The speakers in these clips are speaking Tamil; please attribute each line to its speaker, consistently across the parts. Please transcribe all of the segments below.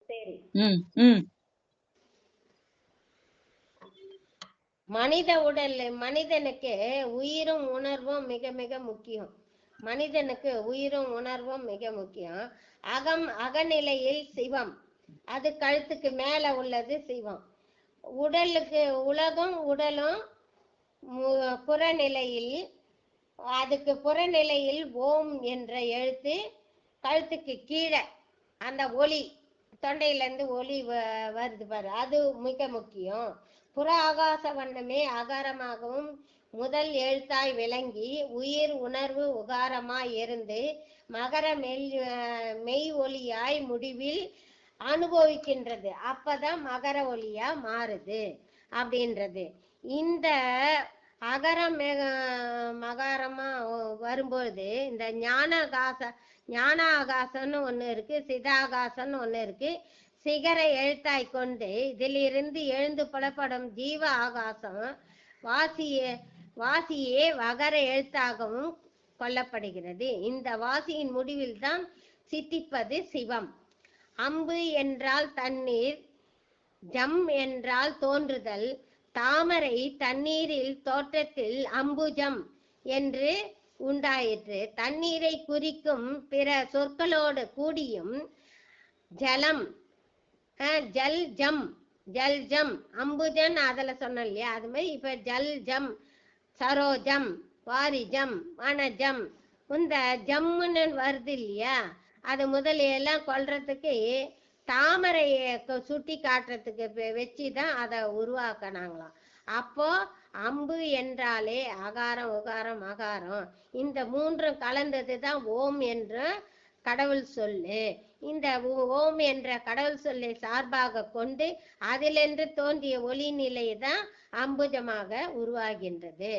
Speaker 1: சரி.
Speaker 2: ம் ம்
Speaker 1: மனித உடல் மனிதனுக்கு உயிரும் உணர்வும் மிக மிக முக்கியம். மனிதனுக்கு உயிரும் உணர்வும் மிக முக்கியம். அகநிலையில் சிவம், அது கழுத்துக்கு மேல உள்ளது சிவம். உடலுக்கு உடலும் புறநிலையில், அதுக்கு புறநிலையில் ஓம் என்ற எழுத்து கழுத்துக்கு கீழே அந்த ஒலி தொண்டையிலேருந்து ஒலி வருது பாரு, அது மிக முக்கியம். புற ஆகாச வண்ணமே அகாரமாகவும் முதல் எழுத்தாய் விளங்கி உயிர் உணர்வு உகாரமாய் இருந்து மகர மெய் ஒலியாய் முடிவில் அனுபவிக்கின்றது. அப்பதான் மகர ஒலியா மாறுது அப்படின்றது. இந்த அகரம் மகாரமா வரும்போது இந்த ஞானாகாசம்னு ஒண்ணு இருக்கு, சிதாகாசம்னு ஒண்ணு இருக்கு. சிகர எழுத்தாய் கொண்டு இதிலிருந்து எழுந்து புலப்படும் ஜீவ ஆகாசம் வாசியே வகர எழுத்தாகவும் கொள்ளப்படுகிறது. இந்த வாசியின் முடிவில் தான் சித்திப்பது சிவம். அம்பு என்றால் தண்ணீர், ஜம் என்றால் தோன்றுதல். தாமரை தண்ணீரில் தோற்றத்தில் அம்புஜம் என்று உண்டாயிற்று. தண்ணீரை குறிக்கும் பிற சொற்களோடு கூடியும் ஜலம், ஜல் ஜம், ஜல் ஜம், அம்புஜன் அதுல சொன்ன இல்லையா, அது மாதிரி இப்ப ஜல் ஜம், சரோஜம், வாரிஜம், வனஜம், இந்த ஜம்முன்னு வருது இல்லையா, அது முதலையெல்லாம் கொல்றதுக்கு தாமரையை சுட்டி காட்டுறதுக்கு வச்சுதான் அதை உருவாக்கினாங்களாம். அப்போ அம்பு என்றாலே அகாரம் உகாரம் அகாரம் இந்த மூன்றும் கலந்தது தான் ஓம் என்ற கடவுள் சொல்லு. இந்த ஓம் என்ற கடவுள் சொல்லை சார்பாக கொண்டு அதிலென்று தோன்றிய ஒளி நிலை தான் அம்புஜமாக உருவாகின்றது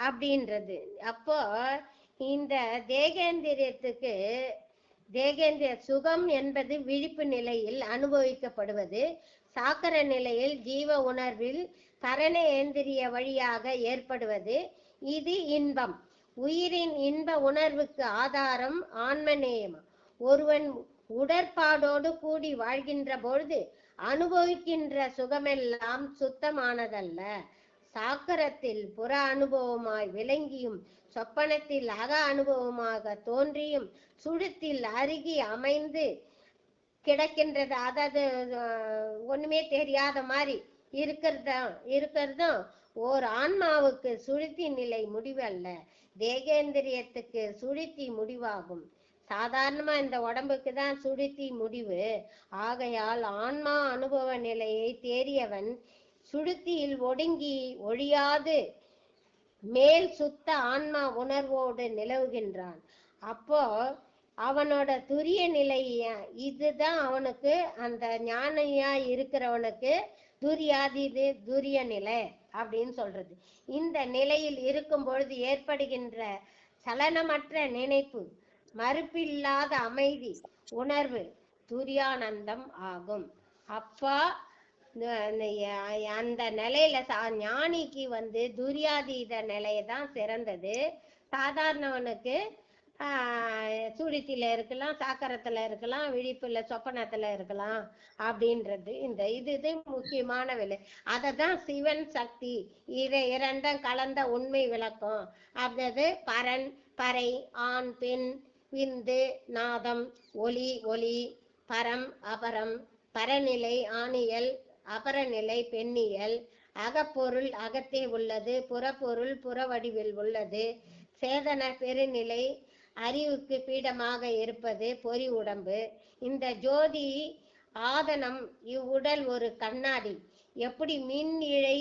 Speaker 1: அப்படின்றது. அப்போ இந்த தேகேந்திரிய சுகம் என்பது விழிப்பு நிலையில் அனுபவிக்கப்படுவது. சாக்கர நிலையில் ஜீவ உணர்வில் கரணேந்திரிய வழியாக ஏற்படுவது. இது இன்பம். உயிரின் இன்ப உணர்வுக்கு ஆதாரம் ஆன்மநேயம். ஒருவன் உடற்பாடோடு கூடி வாழ்கின்ற பொழுது அனுபவிக்கின்ற சுகமெல்லாம் சுத்தமானதல்ல. சாக்கரத்தில் புற அனுபவமாய் விளங்கியும் சொப்பனத்தில் அக அனுபவமாக தோன்றியும் சுழுத்தில் அருகி அமைந்து கிடக்கின்றது. அதாவது ஒண்ணுமே தெரியாத மாதிரி இருக்கிறதும் ஓர் ஆன்மாவுக்கு சுழுத்தி நிலை முடிவு அல்ல, தேகேந்திரியத்துக்கு சுழுத்தி முடிவாகும். சாதாரணமா இந்த உடம்புக்கு தான் சுழுத்தி முடிவு. ஆகையால் ஆன்மா அனுபவ நிலையை தேறியவன் சுழுத்தியில் ஒடுங்கி ஒழியாது மேல் சுத்த ஆன்மா உணர்வோடு நிலவுகின்றான். அப்போ அவனோட துரிய நிலை இதுதான். அவனுக்கு அந்த ஞானியா இருக்கிறவனுக்கு துரியாதீது துரிய நிலை அப்படின்னு சொல்றது. இந்த நிலையில் இருக்கும் பொழுது ஏற்படுகின்ற சலனமற்ற நினைப்பு, மறுப்பில்லாத அமைதி உணர்வு துரியானந்தம் ஆகும். அப்பா அந்த நிலையில ஞானிக்கு துரியாதீத நிலையதான் சிறந்தது. சாதாரணவனுக்கு சுழித்தில இருக்கலாம், சாக்கரத்துல இருக்கலாம், விழிப்புல சொப்பனத்துல இருக்கலாம் அப்படின்றது. இது முக்கியமான விலை. அததான் சிவன் சக்தி இரண்டும் கலந்த உண்மை விளக்கம். அதாவது பரன் பறை, ஆண் பெண், விந்து நாதம், ஒலி ஒளி, பரம் அபரம், பரநிலை ஆணியல், அபரநிலை பெண்ணியல், அகப்பொருள் அகத்தே உள்ளது, புறப்பொருள் புற வடிவில் உள்ளது, சேதன பெருநிலை அறிவுக்கு பீடமாக இருப்பது பொறி உடம்பு. இந்த ஜோதி ஆதனம் இவ்வுடல் ஒரு கண்ணாடி. எப்படி மின் இழை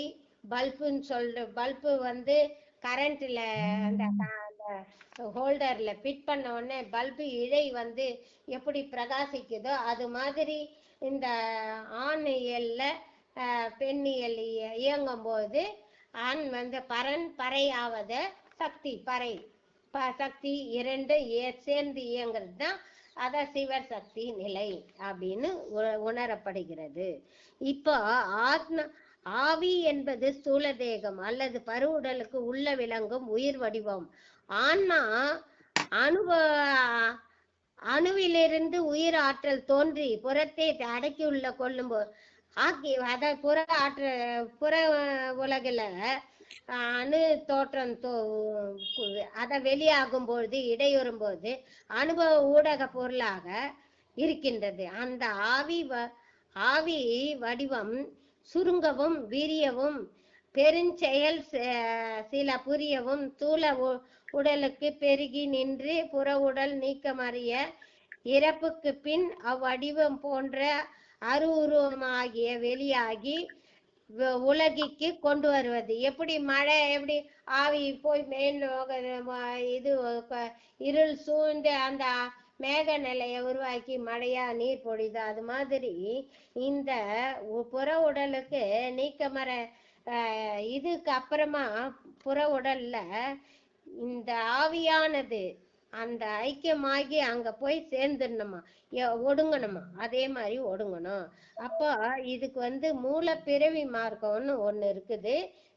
Speaker 1: பல்புன்னு பல்பு கரண்ட்ல அந்த ஹோல்டர்ல ஃபிட் பண்ண உடனே பல்பு இழை எப்படி பிரகாசிக்குதோ அது மாதிரி இந்த ஆணியல்ல பெண்ணியல் இயங்கும் போது ஆண் பரன் பறையாவத சக்தி பறை சக்தி இரண்டு சேர்ந்து இயங்கிறது தான் அத சிவர் சக்தி நிலை அப்படின்னு உணரப்படுகிறது. இப்போ ஆவி என்பது ஸ்தூல தேகம் அல்லது பருவுடலுக்கு உள்ள விளங்கும் உயிர் வடிவம். ஆன்மா அணுவிலிருந்து உயிர் ஆற்றல் தோன்றி புறத்தை அடக்கியுள்ள கொள்ளும்போது அத புற உலகில அணு தோற்றம் அத வெளியாகும் பொழுது இடையுறும் போது அனுபவ ஊடக பொருளாக இருக்கின்றது. அந்த ஆவி வடிவம் சுருங்கவும் விரியவும் பெருஞ்செயல் சில புரியவும் தூள உடலுக்கு பெருகி நின்று புற உடல் நீக்கமறிய இறப்புக்கு பின் அவ்வடிவம் போன்ற அருவுருவமாகிய வெளியாகி உலகிற்கு கொண்டு வருவது. எப்படி மழை எப்படி ஆவி போய் மேல் இது இருள் சூழ்ந்து அந்த மேக நிலையை உருவாக்கி மழையா நீர் பொழிது, அது மாதிரி இந்த புற உடலுக்கு நீக்கமர இதுக்கு அப்புறமா புற உடல்ல இந்த ஆவியானது அந்த ஐக்கியமாகி அங்க போய் சேர்ந்துடணுமா, ஒடுங்கணுமா, அதே மாதிரி ஒடுங்கணும். அப்போ இதுக்கு மூல பிறவி மார்க்கம்னு ஒண்ணு இருக்குது,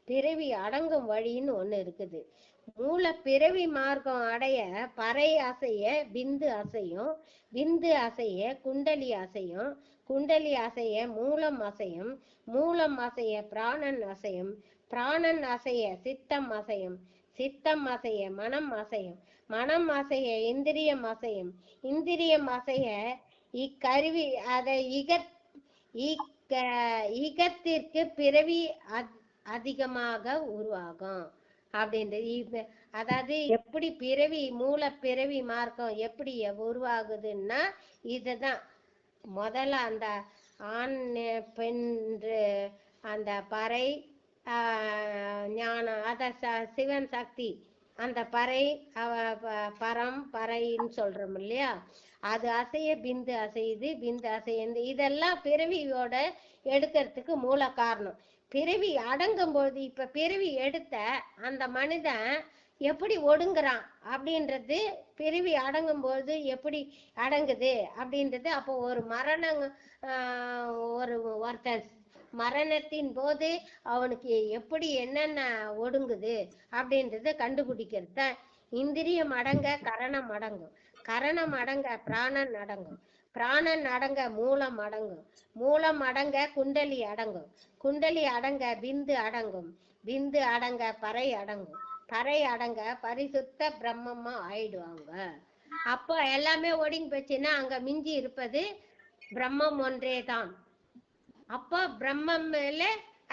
Speaker 1: பிறவி அடங்கும் வழின்னு ஒண்ணு இருக்குது. மூல பிறவி மார்க்கம் அடைய பறை அசைய பிந்து அசையும், பிந்து அசைய குண்டலி அசையும், குண்டலி அசைய மூலம் அசையும், மூலம் அசைய பிராணன் அசையும், பிராணன் அசைய சித்தம் அசையும், சித்தம் அசைய மனம் அசையும், மனம் அசைய இந்திரியம் அசையும், இந்திரியம் அசைய இக்கருவி அதை ஈகத்திற்கு பிறவி அதிகமாக உருவாகும் அப்படின்றது. அதாவது எப்படி பிறவி மூல பிறவி மார்க்கம் எப்படி உருவாகுதுன்னா இதுதான். முதல்ல அந்த ஆண் பெண் அந்த பறை ஞானம் அத சிவன் சக்தி அந்த பறை பரம் பறைன்னு சொல்றோம் இல்லையா, அது அசைய பிந்து அசையுது, பிந்து அசையுது. இதெல்லாம் பிறவியோட எடுக்கிறதுக்கு மூல காரணம். பிறவி அடங்கும் போது இப்ப பிறவி எடுத்த அந்த மனிதன் எப்படி ஒடுங்குறான் அப்படின்றது, பிறவி அடங்கும் போது எப்படி அடங்குது அப்படின்றது. அப்போ ஒரு மரணம் ஒருத்தர் மரணத்தின் போது அவனுக்கு எப்படி என்னென்ன ஒடுங்குது அப்படின்றத கண்டுபிடிக்கிறது. இந்திரியம் அடங்க கரணம் அடங்கும், கரணம் அடங்க பிராணன் அடங்கும், பிராணன் அடங்க மூலம் அடங்கும், மூலம் அடங்க குண்டலி அடங்கும், குண்டலி அடங்க பிந்து அடங்கும், பிந்து அடங்க பறை அடங்கும், பறை அடங்க பரிசுத்த பிரம்மமா ஆயிடுவாங்க. அப்போ எல்லாமே ஒடுங்கி போச்சுன்னா அங்க மிஞ்சி இருப்பது பிரம்மம் ஒன்றே தான். அப்போ பிரம்மம் மேல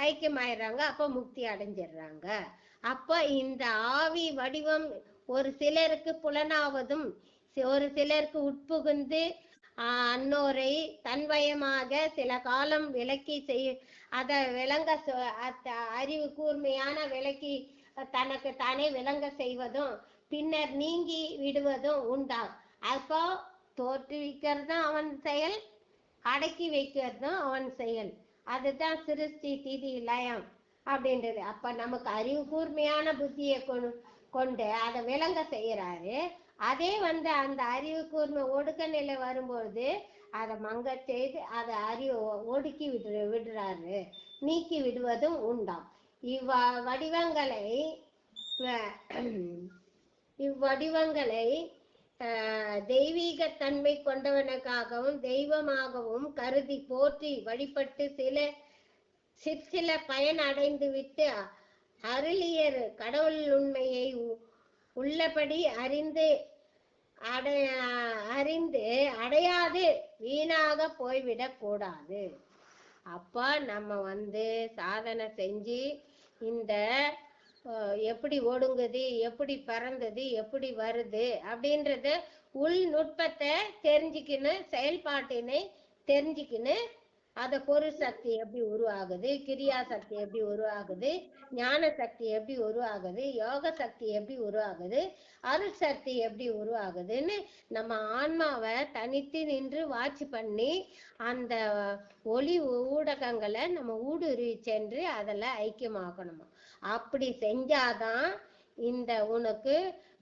Speaker 1: ஐக்கியமாயிடுறாங்க, அப்போ முக்தி அடைஞ்சிடுறாங்க. அப்போ இந்த ஆவி வடிவம் ஒரு சிலருக்கு புலனாவதும் ஒரு சிலருக்கு உட்புகுந்து அன்னோரை தன்வயமாக சில காலம் விளக்கி அத விளங்க அறிவு கூர்மையான விளக்கி தனக்கு தானே விளங்க செய்வதும் பின்னர் நீங்கி விடுவதும் உண்டா. அப்போ தோற்றுவிக்கிறதும் அவன் செயல், அடக்கி வைக்கிறதும் அவன் செயல். அதுதான் சிருஷ்டி திதி லயம் அப்படின்றது. அப்ப நமக்கு அறிவு கூர்மையான புத்தியை கொண்டு அதை விளங்க செய்யறாரு. அதே அந்த அறிவு கூர்மை ஒடுக்க நிலை வரும்போது அதை மங்க செய்து அதை அறிவு ஒடுக்கி விடுறாரு, நீக்கி விடுவதும் உண்டாம். இவ்வடிவங்களை தெய்வீக தன்மை கொண்டவனுக்காகவும் தெய்வமாகவும் கருதி போற்றி வழிபட்டு சிற்சில பயன் அடைந்து விட்டு அருளியர் கடவுள் உண்மையை உள்ளபடி அறிந்து அடையாது வீணாக போய்விடக் கூடாது. அப்ப நம்ம சாதனை செஞ்சு இந்த எப்படி ஒடுங்குது, எப்படி பறந்தது, எப்படி வருது அப்படின்றத உள்நுட்பத்தை தெரிஞ்சுக்கணும், செயல்பாட்டினை தெரிஞ்சுக்கணும். அத பொருள் சக்தி எப்படி உருவாகுது, கிரியா சக்தி எப்படி உருவாகுது, ஞான சக்தி எப்படி உருவாகுது, யோக சக்தி எப்படி உருவாகுது, அருள் சக்தி எப்படி உருவாகுதுன்னு நம்ம ஆன்மாவை தனித்து நின்று வாட்சி பண்ணி அந்த ஒளி ஊடகங்களை நம்ம ஊடுருவி சென்று அதில் ஐக்கியமாக்கணுமா. அப்படி செஞ்சாதான் இந்த உனக்கு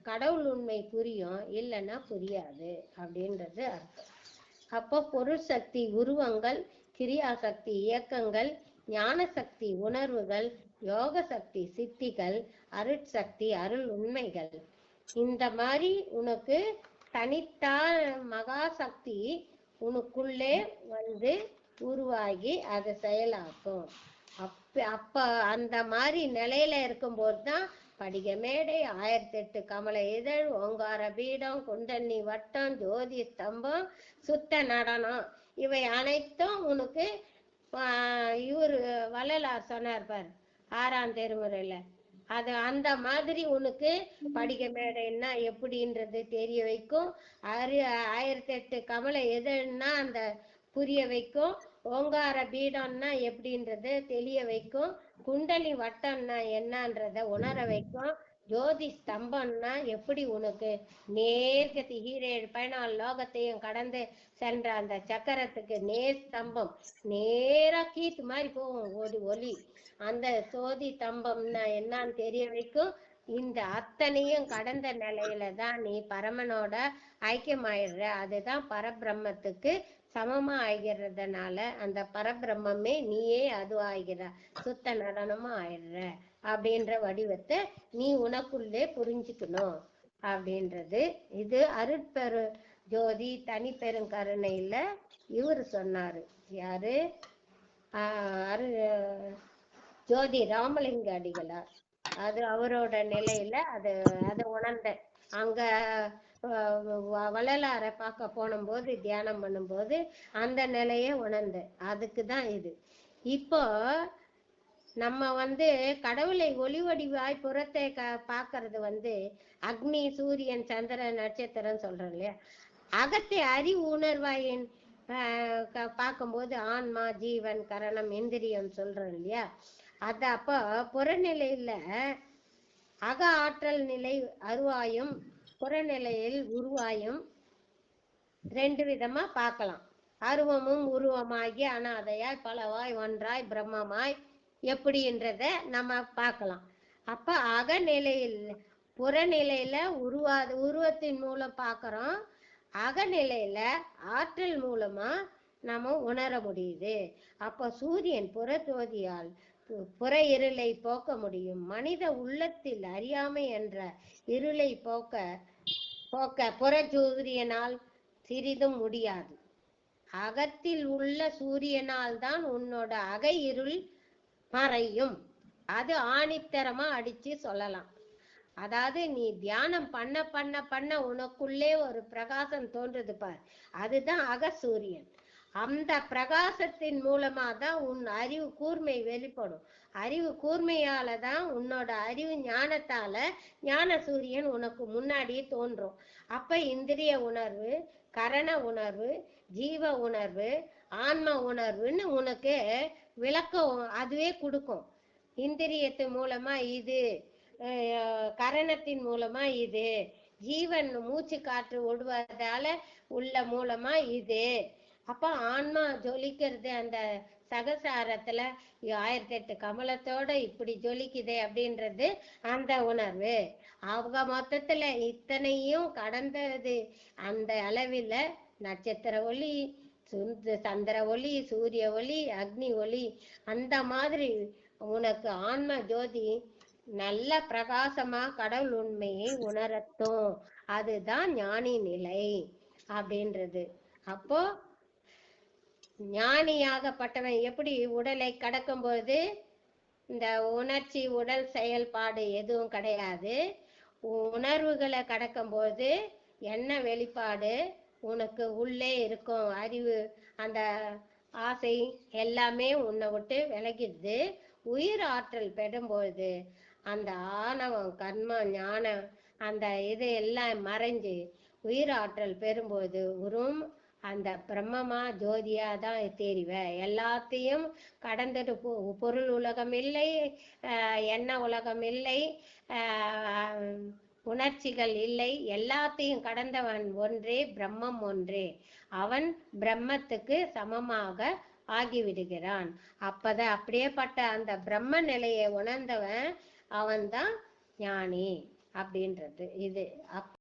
Speaker 1: கடவுள் உண்மை புரியும், இல்லைன்னா புரியாது அப்படின்றது அர்த்தம். அப்போ பொருள் சக்தி உருவங்கள், கிரியா சக்தி இயக்கங்கள், ஞான சக்தி உணர்வுகள், யோக சக்தி சித்திகள், அருட்சக்தி அருள் உண்மைகள், இந்த மாதிரி உனக்கு தனித்தால் மகாசக்தி உனக்குள்ளே வந்து உருவாகி அதை செயலாக்கும். அப்ப அந்த மாதிரி நிலையில இருக்கும்போது தான் படிக மேடை, 1008 கமல இதழ், ஓங்கார பீடம், குண்டலினி வட்டம், ஜோதி ஸ்தம்பம், சுத்த நடனம், இவை அனைத்தும் உனக்கு இவரு வள்ளலார் சொன்னார் பார் 6ஆம் திருமுறையில. அது அந்த மாதிரி உனக்கு படிக மேடைன்னா எப்படின்றது தெரிய வைக்கும். 1008 கமல எதுன்னா அந்த புரிய வைக்கும். ஓங்கார பீடம்னா எப்படின்றது தெரிய வைக்கும். குண்டலி வட்டம்னா என்னன்றத உணர வைக்கும். ஜோதி ஸ்தம்பம்னா எப்படி உனக்கு நேர்கதி ஈரேழு 14 லோகத்தையும் கடந்து சென்ற அந்த சக்கரத்துக்கு நேர் ஸ்தம்பம், நேரா கீத்து மாதிரி போகும் ஒலி. அந்த ஜோதி ஸ்தம்பம்னா என்னன்னு தெரிய வைக்கும். இந்த அத்தனையும் கடந்த நிலையில தான் நீ பரமனோட ஐக்கியமாயிடுற. அதுதான் பரபிரம்மத்துக்கு சமமா ஆகிறதுனால அந்த பரபிரம்மே நீயே அது ஆகிற, சுத்த நடனமா ஆயிடுற அப்படின்ற வடிவத்தை நீ உனக்குள்ளே புரிஞ்சுக்கணும் அப்படின்றது. இது அருட்பெரு ஜோதி தனி பெருங்கருணையில இவர் சொன்னாரு. யாரு? ஜோதி ராமலிங்க அடிகளார். அது அவரோட நிலையில அதை உணர்ந்த அங்க வள்ளலார பார்க்க போனும்போது தியானம் பண்ணும்போது அந்த நிலைய உணர்ந்த. அதுக்குதான் இது. இப்போ நம்ம கடவுளை ஒளி வடிவாய் புறத்தை பாக்குறது அக்னி, சூரியன், சந்திரன், நட்சத்திரம் சொல்றோம் இல்லையா. அகத்தை அறிவு உணர்வாயின் பார்க்கும்போது ஆன்மா, ஜீவன், கரணம், இந்திரியம் சொல்றோம் இல்லையா. அது அப்போ புறநிலையில அக ஆற்றல் நிலை அருவாயும் புறநிலையில் உருவாயும் 2 விதமா பார்க்கலாம். அருவமும் உருவமாகி அனாதையாய் பலவாய் ஒன்றாய் பிரம்மமாய் எப்படின்றத நம்ம பார்க்கலாம். அப்ப அகநிலையில் புறநிலையில உருவத்தின் மூலம் பார்க்கிறோம். அகநிலையில ஆற்றல் மூலமா நம்ம உணர முடியுது. அப்ப சூரியன் புறத்தோதியால் புற இருளை போக்க முடியும். மனித உள்ளத்தில் அறியாமை என்ற இருளை போக்க புற சூரியனால் சிறிதும் முடியாது. அகத்தில் உள்ள சூரியனால் தான் உன்னோட அக இருள் மறையும். அது ஆணித்தரமா அடிச்சு சொல்லலாம். அதாவது நீ தியானம் பண்ண பண்ண பண்ண உனக்குள்ளே ஒரு பிரகாசம் தோன்றுது பார், அதுதான் அகசூரியன். அந்த பிரகாசத்தின் மூலமா தான் உன் அறிவு கூர்மை வெளிப்படும். அறிவு கூர்மையால தான் உன்னோட அறிவு ஞானத்தால ஞான சூரியன் உனக்கு முன்னாடியே தோன்றும். அப்ப இந்திரிய உணர்வு, கரண உணர்வு, ஜீவ உணர்வு, ஆன்ம உணர்வுன்னு உனக்கு விளக்கம் அதுவே கொடுக்கும். இந்திரியத்து மூலமா இது, கரணத்தின் மூலமா இது, ஜீவன் மூச்சு காற்று விடுவதால உள்ள மூலமா இது. அப்ப ஆன்மா ஜொலிக்கிறது அந்த சகசாரத்துல 1008 கமலத்தோட இப்படி ஜொலிக்குது அப்படின்றது அந்த உணர்வு. அவங்க மொத்தத்துல இத்தனையும் கடந்தது அந்த அளவில் நட்சத்திர ஒளி, சந்திர ஒளி, சூரிய ஒளி, அக்னி ஒளி, அந்த மாதிரி உனக்கு ஆன்ம ஜோதி நல்ல பிரகாசமா கடவுள் உண்மையை உணரட்டும். அதுதான் ஞானி நிலை அப்படின்றது. அப்போ ஞானியாகப்பட்டவன் எப்படி உடலை கடக்கும் போது இந்த உணர்ச்சி உடல் செயல்பாடு எதுவும் கிடையாது. உணர்வுகளை கடக்கும் போது என்ன வெளிப்பாடு உனக்கு உள்ளே இருக்கும். அறிவு, அந்த ஆசை எல்லாமே உன்னை விட்டு விலகிடுது. உயிர் ஆற்றல் பெறும்போது அந்த ஆணவம், கர்மம், ஞானம், அந்த இது எல்லாம் மறைஞ்சு உயிர் ஆற்றல் பெறும்போது உரும் அந்த பிரம்மமா ஜோதியா தான் தெரிவ. எல்லாத்தையும் கடந்துட்டு பொருள் உலகம் இல்லை, எண்ண உலகம் இல்லை, உணர்ச்சிகள் இல்லை, எல்லாத்தையும் கடந்தவன் ஒன்றே, பிரம்மம் ஒன்றே. அவன் பிரம்மத்துக்கு சமமாக ஆகிவிடுகிறான். அப்பதான் அப்படியேப்பட்ட அந்த பிரம்ம நிலையை உணர்ந்தவன் அவன்தான் ஞானி அப்படின்றது இது.